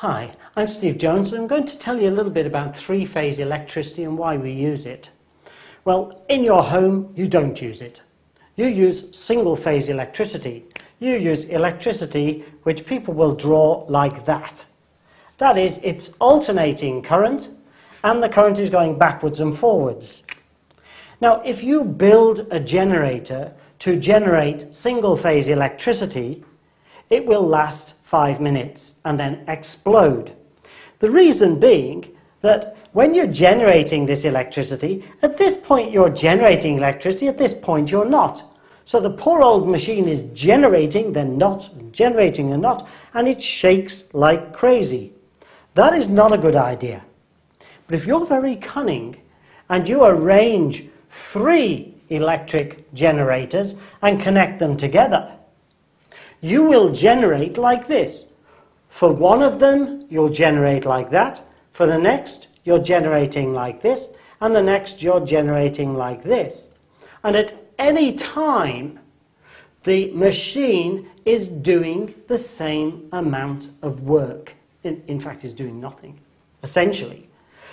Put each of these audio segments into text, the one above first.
Hi, I'm Steve Jones and I'm going to tell you a little bit about three-phase electricity and why we use it. Well, in your home you don't use it. You use single-phase electricity. You use electricity which people will draw like that. That is, it's alternating current and the current is going backwards and forwards. Now, if you build a generator to generate single-phase electricity, it will last 5 minutes and then explode. The reason being that when you're generating this electricity, at this point you're generating electricity, at this point you're not. So the poor old machine is generating, then not, generating and not, and it shakes like crazy. That is not a good idea. But if you're very cunning and you arrange 3 electric generators and connect them together, you will generate like this. For one of them, you'll generate like that. For the next, you're generating like this. And the next, you're generating like this. And at any time, the machine is doing the same amount of work. In fact, it's doing nothing, essentially.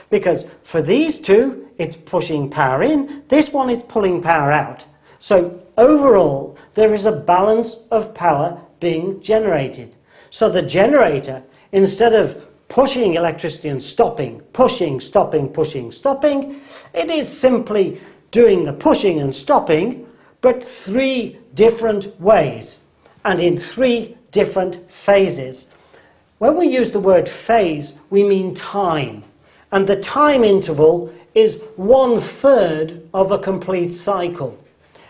Because for these two, it's pushing power in. This one is pulling power out. So overall, there is a balance of power being generated. So the generator, instead of pushing electricity and stopping, pushing, stopping, pushing, stopping, it is simply doing the pushing and stopping, but 3 different ways and in 3 different phases. When we use the word phase, we mean time. And the time interval is 1/3 of a complete cycle.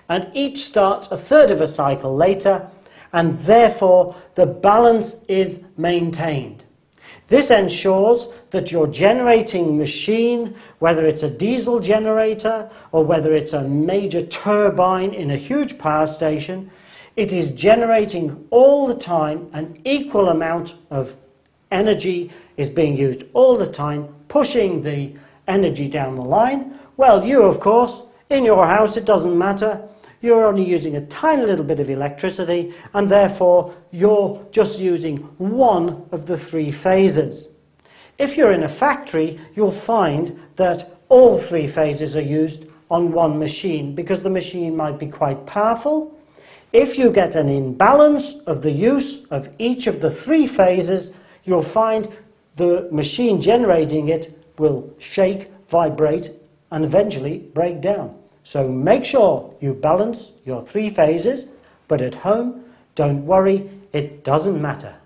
And each starts 1/3 of a cycle later, and therefore the balance is maintained. This ensures that your generating machine, whether it's a diesel generator or whether it's a major turbine in a huge power station, it is generating all the time. An equal amount of energy is being used all the time, pushing the energy down the line. Well, you, of course, in your house, it doesn't matter. You're only using a tiny little bit of electricity, and therefore you're just using one of the 3 phases. If you're in a factory, you'll find that all 3 phases are used on one machine because the machine might be quite powerful. If you get an imbalance of the use of each of the 3 phases, you'll find the machine generating it will shake, vibrate, and eventually break down. So make sure you balance your 3 phases, but at home, don't worry, it doesn't matter.